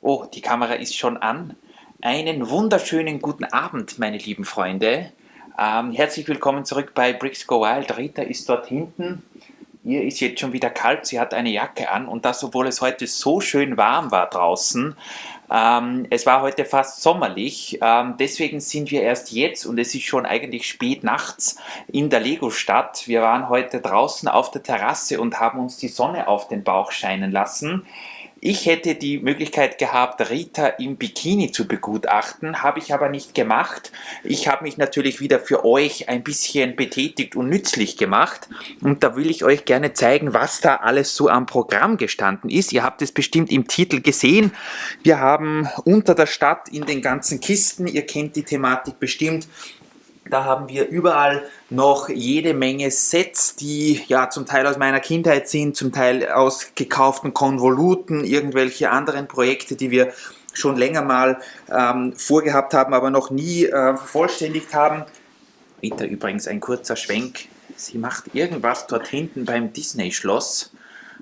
Oh, die Kamera ist schon an. Einen wunderschönen guten Abend, meine lieben Freunde. Herzlich willkommen zurück bei Bricks Go Wild. Rita ist dort hinten. Ihr ist jetzt schon wieder kalt, sie hat eine Jacke an und das, obwohl es heute so schön warm war draußen. Es war heute fast sommerlich, deswegen sind wir erst jetzt und es ist schon eigentlich spät nachts in der Lego-Stadt. Wir waren heute draußen auf der Terrasse und haben uns die Sonne auf den Bauch scheinen lassen. Ich hätte die Möglichkeit gehabt, Rita im Bikini zu begutachten, habe ich aber nicht gemacht. Ich habe mich natürlich wieder für euch ein bisschen betätigt und nützlich gemacht und da will ich euch gerne zeigen, was da alles so am Programm gestanden ist. Ihr habt es bestimmt im Titel gesehen. Wir haben unter der Stadt in den ganzen Kisten, ihr kennt die Thematik bestimmt, da haben wir überall noch jede Menge Sets, die ja zum Teil aus meiner Kindheit sind, zum Teil aus gekauften Konvoluten, irgendwelche anderen Projekte, die wir schon länger mal vorgehabt haben, aber noch nie vervollständigt haben. Rita übrigens ein kurzer Schwenk. Sie macht irgendwas dort hinten beim Disney-Schloss,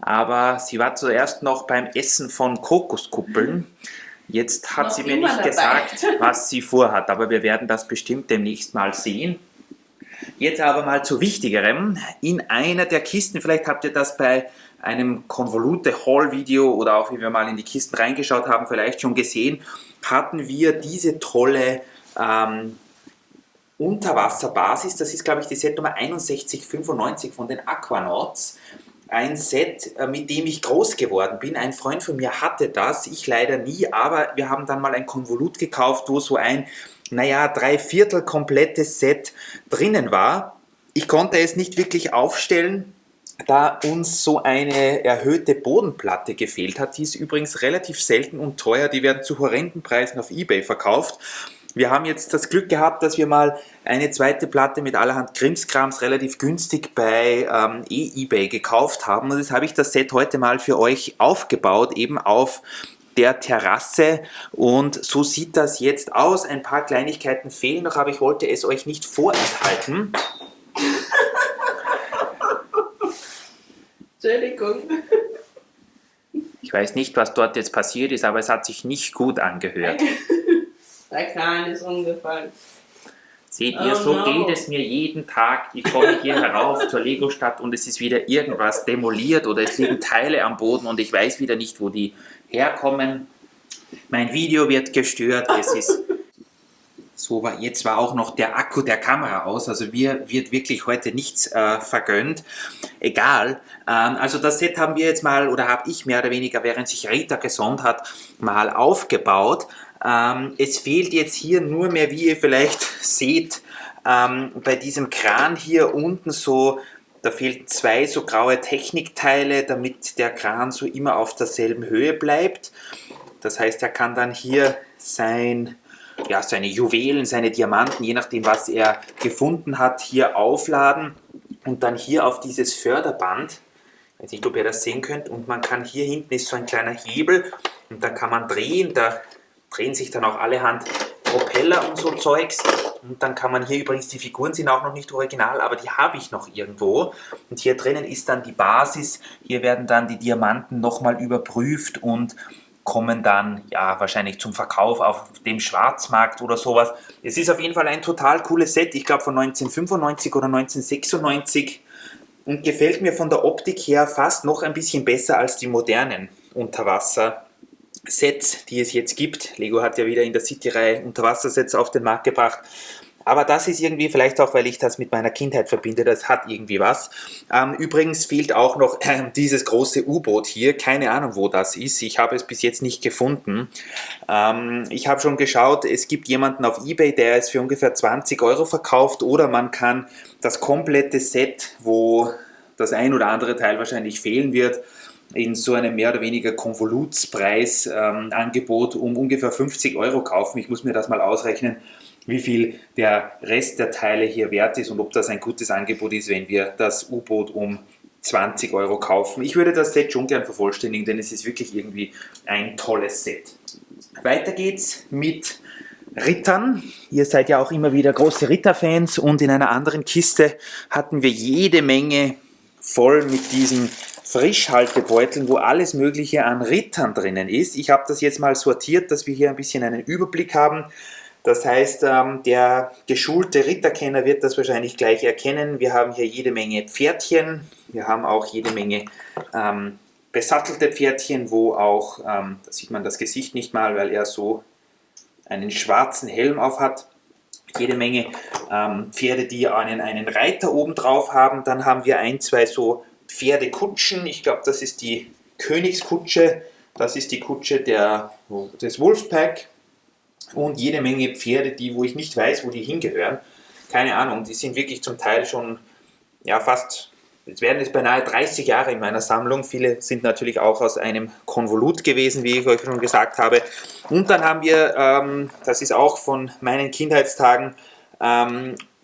aber sie war zuerst noch beim Essen von Kokoskuppeln. Jetzt hat sie mir nicht gesagt, was sie vorhat, aber wir werden das bestimmt demnächst mal sehen. Jetzt aber mal zu Wichtigerem. In einer der Kisten, vielleicht habt ihr das bei einem Konvolute-Haul-Video oder auch wie wir mal in die Kisten reingeschaut haben, vielleicht schon gesehen, hatten wir diese tolle Unterwasserbasis. Das ist, glaube ich, die Setnummer 6195 von den Aquanauts. Ein Set, mit dem ich groß geworden bin. Ein Freund von mir hatte das, ich leider nie, aber wir haben dann mal ein Konvolut gekauft, wo so ein, naja, 3/4 komplettes Set drinnen war. Ich konnte es nicht wirklich aufstellen, da uns so eine erhöhte Bodenplatte gefehlt hat. Die ist übrigens relativ selten und teuer, die werden zu horrenden Preisen auf eBay verkauft. Wir haben jetzt das Glück gehabt, dass wir mal eine zweite Platte mit allerhand Krimskrams relativ günstig bei eBay gekauft haben. Und jetzt habe ich das Set heute mal für euch aufgebaut, eben auf der Terrasse. Und so sieht das jetzt aus. Ein paar Kleinigkeiten fehlen noch, aber ich wollte es euch nicht vorenthalten. Entschuldigung. Ich weiß nicht, was dort jetzt passiert ist, aber es hat sich nicht gut angehört. Der Kran ist umgefallen. Seht ihr, so geht es mir jeden Tag. Ich komme hier herauf zur Lego-Stadt und es ist wieder irgendwas demoliert oder es liegen Teile am Boden und ich weiß wieder nicht, wo die herkommen. Mein Video wird gestört. Es ist so, jetzt war auch noch der Akku der Kamera aus, also mir wird wirklich heute nichts vergönnt. Egal, also das Set haben wir jetzt mal, oder habe ich mehr oder weniger, während sich Rita gesonnt hat, mal aufgebaut. Es fehlt jetzt hier nur mehr, wie ihr vielleicht seht, bei diesem Kran hier unten so, da fehlen 2 so graue Technikteile, damit der Kran so immer auf derselben Höhe bleibt. Das heißt, er kann dann hier seine Juwelen, seine Diamanten, je nachdem was er gefunden hat, hier aufladen und dann hier auf dieses Förderband, ich weiß nicht, ob ihr das sehen könnt, und man kann hier hinten ist so ein kleiner Hebel und da kann man drehen, da drehen sich dann auch allerhand Propeller und so Zeugs und dann kann man hier übrigens, die Figuren sind auch noch nicht original, aber die habe ich noch irgendwo und hier drinnen ist dann die Basis, hier werden dann die Diamanten nochmal überprüft und kommen dann ja wahrscheinlich zum Verkauf auf dem Schwarzmarkt oder sowas. Es ist auf jeden Fall ein total cooles Set, ich glaube von 1995 oder 1996 und gefällt mir von der Optik her fast noch ein bisschen besser als die modernen Unterwasser-Sets, die es jetzt gibt. Lego hat ja wieder in der City-Reihe Unterwassersets auf den Markt gebracht. Aber das ist irgendwie, vielleicht auch, weil ich das mit meiner Kindheit verbinde, das hat irgendwie was. Übrigens fehlt auch noch dieses große U-Boot hier. Keine Ahnung, wo das ist. Ich habe es bis jetzt nicht gefunden. Ich habe schon geschaut, es gibt jemanden auf eBay, der es für ungefähr 20 € verkauft. Oder man kann das komplette Set, wo das ein oder andere Teil wahrscheinlich fehlen wird, in so einem mehr oder weniger Konvolutspreis-Angebot um ungefähr 50 € kaufen. Ich muss mir das mal ausrechnen, wie viel der Rest der Teile hier wert ist und ob das ein gutes Angebot ist, wenn wir das U-Boot um 20 € kaufen. Ich würde das Set schon gern vervollständigen, denn es ist wirklich irgendwie ein tolles Set. Weiter geht's mit Rittern. Ihr seid ja auch immer wieder große Ritter-Fans und in einer anderen Kiste hatten wir jede Menge voll mit diesen Frischhaltebeuteln, wo alles Mögliche an Rittern drinnen ist. Ich habe das jetzt mal sortiert, dass wir hier ein bisschen einen Überblick haben. Das heißt, der geschulte Ritterkenner wird das wahrscheinlich gleich erkennen. Wir haben hier jede Menge Pferdchen, wir haben auch jede Menge besattelte Pferdchen, wo auch, da sieht man das Gesicht nicht mal, weil er so einen schwarzen Helm auf hat. Jede Menge Pferde, die einen Reiter oben drauf haben. Dann haben wir ein, zwei so Pferdekutschen. Ich glaube, das ist die Königskutsche. Das ist die Kutsche des Wolfpack. Und jede Menge Pferde, wo ich nicht weiß, wo die hingehören. Keine Ahnung, die sind wirklich zum Teil schon fast, jetzt werden es beinahe 30 Jahre in meiner Sammlung. Viele sind natürlich auch aus einem Konvolut gewesen, wie ich euch schon gesagt habe. Und dann haben wir, das ist auch von meinen Kindheitstagen,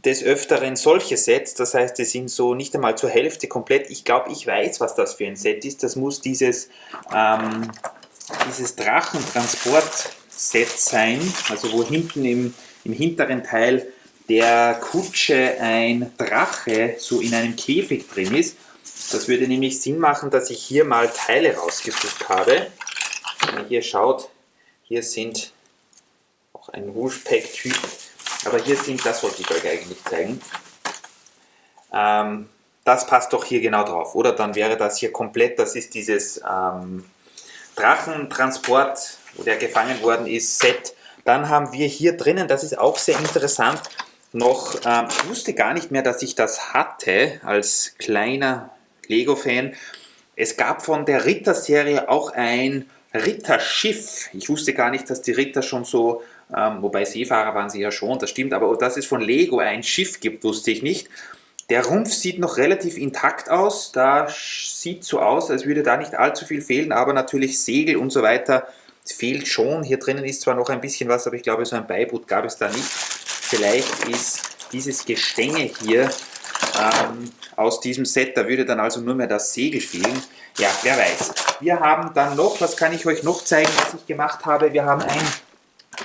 des Öfteren solche Sets. Das heißt, die sind so nicht einmal zur Hälfte komplett. Ich glaube, ich weiß, was das für ein Set ist. Das muss dieses Drachentransport-Set sein, also wo hinten im hinteren Teil der Kutsche ein Drache so in einem Käfig drin ist. Das würde nämlich Sinn machen, dass ich hier mal Teile rausgesucht habe. Wenn ihr hier schaut, hier sind auch ein Wolfpack-Typ, aber hier sind, das wollte ich euch eigentlich zeigen. Das passt doch hier genau drauf, oder? Dann wäre das hier komplett, das ist dieses Drachentransport, wo der gefangen worden ist, Set. Dann haben wir hier drinnen, das ist auch sehr interessant, noch, ich wusste gar nicht mehr, dass ich das hatte als kleiner Lego-Fan. Es gab von der Ritter-Serie auch ein Ritterschiff. Ich wusste gar nicht, dass die Ritter schon so, wobei Seefahrer waren sie ja schon, das stimmt, aber dass es von Lego ein Schiff gibt, wusste ich nicht. Der Rumpf sieht noch relativ intakt aus, da sieht so aus, als würde da nicht allzu viel fehlen, aber natürlich Segel und so weiter fehlt schon. Hier drinnen ist zwar noch ein bisschen was, aber ich glaube, so ein Beiboot gab es da nicht. Vielleicht ist dieses Gestänge hier aus diesem Set, da würde dann also nur mehr das Segel fehlen. Ja, wer weiß. Wir haben dann noch, was kann ich euch noch zeigen, was ich gemacht habe? Wir haben ein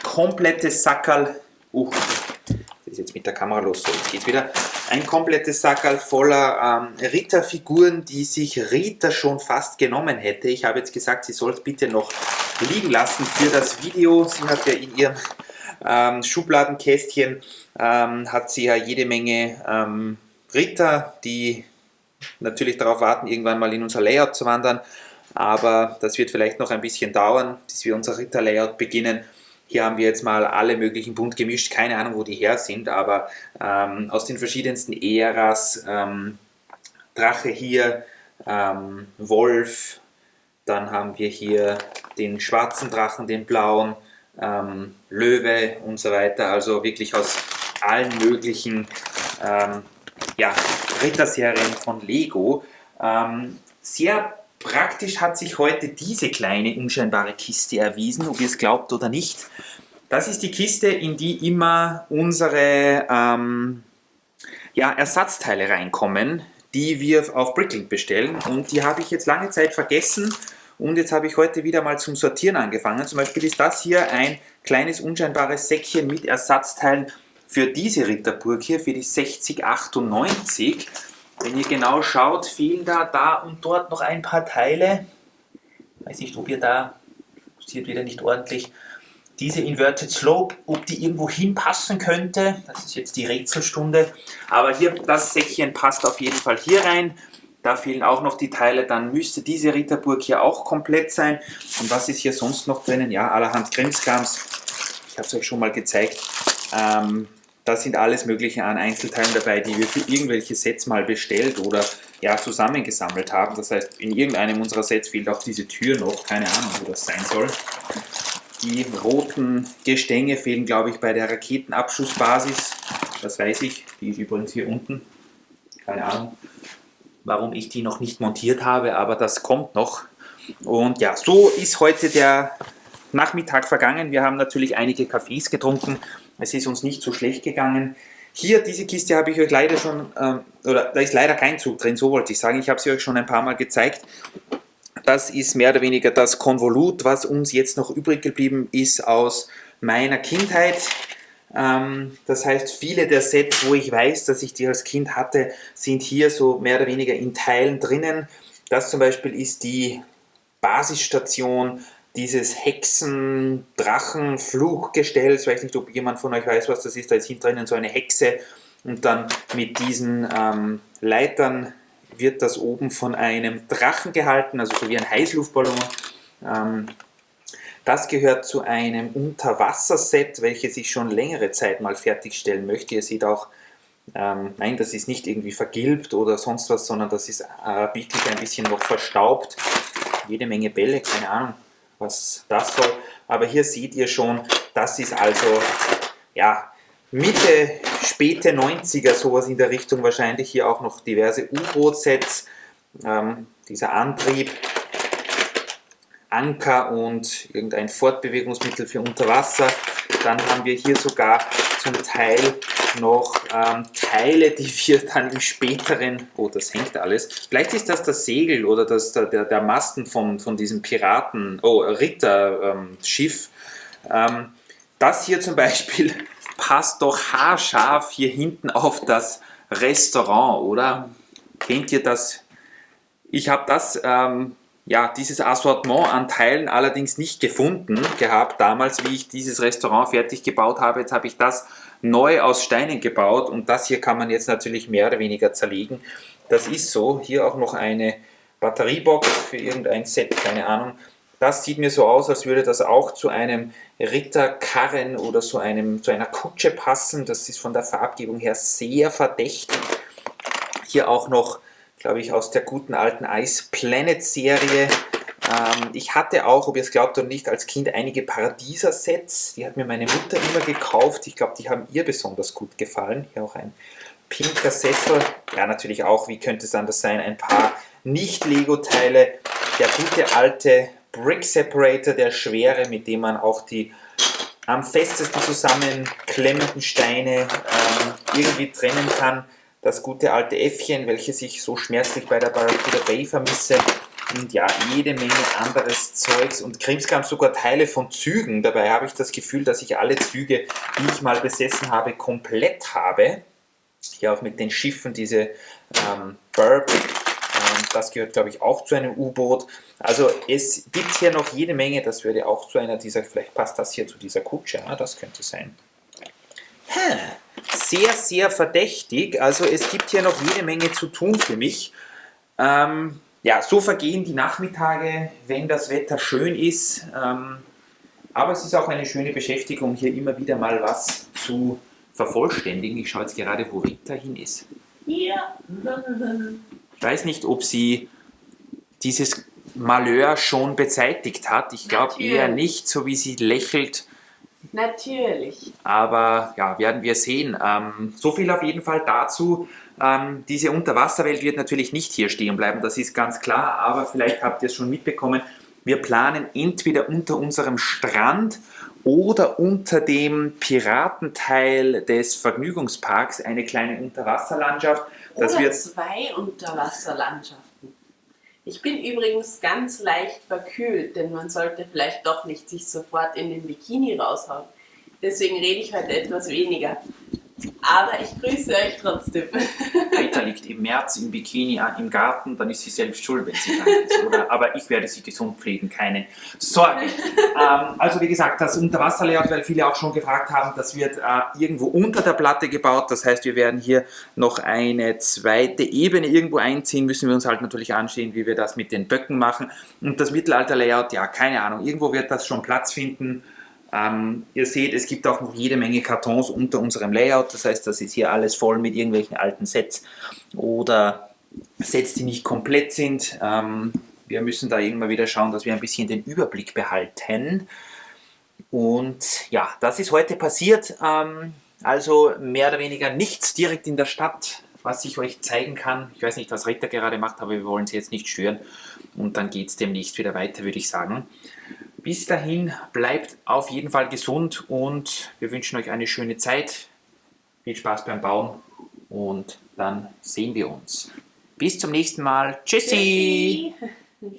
komplettes Sackerl, das ist jetzt mit der Kamera los, so jetzt geht's wieder. Ein komplettes Sackerl voller Ritterfiguren, die sich Rita schon fast genommen hätte. Ich habe jetzt gesagt, sie soll es bitte noch liegen lassen für das Video. Sie hat ja in ihrem Schubladenkästchen hat sie ja jede Menge Ritter, die natürlich darauf warten, irgendwann mal in unser Layout zu wandern. Aber das wird vielleicht noch ein bisschen dauern, bis wir unser Ritter-Layout beginnen. Hier haben wir jetzt mal alle möglichen bunt gemischt, keine Ahnung, wo die her sind, aber aus den verschiedensten Äras, Drache hier, Wolf, dann haben wir hier den schwarzen Drachen, den blauen, Löwe und so weiter, also wirklich aus allen möglichen Ritterserien von Lego. Sehr praktisch hat sich heute diese kleine unscheinbare Kiste erwiesen, ob ihr es glaubt oder nicht. Das ist die Kiste, in die immer unsere Ersatzteile reinkommen, die wir auf Bricklink bestellen, und die habe ich jetzt lange Zeit vergessen. Und jetzt habe ich heute wieder mal zum Sortieren angefangen. Zum Beispiel ist das hier ein kleines unscheinbares Säckchen mit Ersatzteilen für diese Ritterburg hier, für die 6098. Wenn ihr genau schaut, fehlen da und dort noch ein paar Teile. Ich weiß nicht, ob ihr da, sieht wieder nicht ordentlich, diese Inverted Slope, ob die irgendwo hinpassen könnte. Das ist jetzt die Rätselstunde. Aber hier, das Säckchen passt auf jeden Fall hier rein. Da fehlen auch noch die Teile, dann müsste diese Ritterburg hier auch komplett sein. Und was ist hier sonst noch drinnen? Ja, allerhand Krimskrams. Ich habe es euch schon mal gezeigt. Da sind alles Mögliche an Einzelteilen dabei, die wir für irgendwelche Sets mal bestellt oder zusammengesammelt haben. Das heißt, in irgendeinem unserer Sets fehlt auch diese Tür noch. Keine Ahnung, wo das sein soll. Die roten Gestänge fehlen, glaube ich, bei der Raketenabschussbasis. Das weiß ich. Die ist übrigens hier unten. Keine Ahnung, warum ich die noch nicht montiert habe, aber das kommt noch. Und ja, so ist heute der Nachmittag vergangen. Wir haben natürlich einige Kaffees getrunken. Es ist uns nicht so schlecht gegangen. Hier, diese Kiste habe ich euch leider schon, da ist leider kein Zug drin, so wollte ich sagen. Ich habe sie euch schon ein paar Mal gezeigt. Das ist mehr oder weniger das Konvolut, was uns jetzt noch übrig geblieben ist aus meiner Kindheit. Das heißt, viele der Sets, wo ich weiß, dass ich die als Kind hatte, sind hier so mehr oder weniger in Teilen drinnen. Das zum Beispiel ist die Basisstation dieses Hexen-Drachen-Fluchgestells. Ich weiß nicht, ob jemand von euch weiß, was das ist. Da ist hinten drinnen so eine Hexe und dann mit diesen Leitern wird das oben von einem Drachen gehalten, also so wie ein Heißluftballon. Das gehört zu einem Unterwasserset, welches ich schon längere Zeit mal fertigstellen möchte. Ihr seht auch, nein, das ist nicht irgendwie vergilbt oder sonst was, sondern das ist wirklich ein bisschen noch verstaubt. Jede Menge Bälle, keine Ahnung, was das soll. Aber hier seht ihr schon, das ist also ja, Mitte, späte 90er, sowas in der Richtung wahrscheinlich. Hier auch noch diverse U-Boot-Sets, dieser Antrieb, Anker und irgendein Fortbewegungsmittel für Unterwasser. Dann haben wir hier sogar zum Teil noch Teile, die wir dann im späteren, oh, das hängt alles, vielleicht ist das das Segel oder der Masten von diesem Piraten, oh, Ritterschiff. Das hier zum Beispiel passt doch haarscharf hier hinten auf das Restaurant, oder? Kennt ihr das? Ich habe das, dieses Assortiment an Teilen allerdings nicht gefunden gehabt, damals, wie ich dieses Restaurant fertig gebaut habe. Jetzt habe ich das neu aus Steinen gebaut und das hier kann man jetzt natürlich mehr oder weniger zerlegen. Das ist so. Hier auch noch eine Batteriebox für irgendein Set, keine Ahnung. Das sieht mir so aus, als würde das auch zu einem Ritterkarren oder zu einer Kutsche passen. Das ist von der Farbgebung her sehr verdächtig. Hier auch noch, glaube ich, aus der guten alten Ice Planet Serie. Ich hatte auch, ob ihr es glaubt oder nicht, als Kind einige Paradiser-Sets. Die hat mir meine Mutter immer gekauft. Ich glaube, die haben ihr besonders gut gefallen. Hier auch ein pinker Sessel. Ja, natürlich auch, wie könnte es anders sein, ein paar Nicht-Lego-Teile. Der gute alte Brick Separator, der schwere, mit dem man auch die am festesten zusammenklemmenden Steine irgendwie trennen kann. Das gute alte Äffchen, welches ich so schmerzlich bei der Barracuda Bay vermisse. Und ja, jede Menge anderes Zeugs und Krimskrams, sogar Teile von Zügen. Dabei habe ich das Gefühl, dass ich alle Züge, die ich mal besessen habe, komplett habe. Hier auch mit den Schiffen, diese Burp. Das gehört, glaube ich, auch zu einem U-Boot. Also es gibt hier noch jede Menge, das würde auch zu einer dieser, vielleicht passt das hier zu dieser Kutsche, das könnte sein. Sehr, sehr verdächtig, also es gibt hier noch jede Menge zu tun für mich. So vergehen die Nachmittage, wenn das Wetter schön ist. Aber es ist auch eine schöne Beschäftigung, hier immer wieder mal was zu vervollständigen. Ich schaue jetzt gerade, wo Rita hin ist. Ja. Ich weiß nicht, ob sie dieses Malheur schon beseitigt hat. Ich glaube eher nicht, so wie sie lächelt. Natürlich. Aber ja, werden wir sehen. So viel auf jeden Fall dazu. Diese Unterwasserwelt wird natürlich nicht hier stehen bleiben, das ist ganz klar. Aber vielleicht habt ihr es schon mitbekommen. Wir planen entweder unter unserem Strand oder unter dem Piratenteil des Vergnügungsparks eine kleine Unterwasserlandschaft. Oder wird 2 Unterwasserlandschaften. Ich bin übrigens ganz leicht verkühlt, denn man sollte vielleicht doch nicht sich sofort in den Bikini raushauen. Deswegen rede ich heute etwas weniger. Aber ich grüße euch trotzdem. Rita liegt im März im Bikini im Garten, dann ist sie selbst schuld, wenn sie krank ist, oder? Aber ich werde sie gesund pflegen, keine Sorge. Also wie gesagt, das Unterwasserlayout, weil viele auch schon gefragt haben, das wird irgendwo unter der Platte gebaut. Das heißt, wir werden hier noch eine zweite Ebene irgendwo einziehen. Müssen wir uns halt natürlich ansehen, wie wir das mit den Böcken machen. Und das Mittelalter-Layout, ja, keine Ahnung, irgendwo wird das schon Platz finden. Ihr seht, es gibt auch noch jede Menge Kartons unter unserem Layout, das heißt, das ist hier alles voll mit irgendwelchen alten Sets oder Sets, die nicht komplett sind. Wir müssen da irgendwann wieder schauen, dass wir ein bisschen den Überblick behalten. Und ja, das ist heute passiert. Also mehr oder weniger nichts direkt in der Stadt, was ich euch zeigen kann. Ich weiß nicht, was Rita gerade macht, aber wir wollen sie jetzt nicht stören. Und dann geht es demnächst wieder weiter, würde ich sagen. Bis dahin, bleibt auf jeden Fall gesund und wir wünschen euch eine schöne Zeit. Viel Spaß beim Bauen und dann sehen wir uns. Bis zum nächsten Mal. Tschüssi! Tschüssi.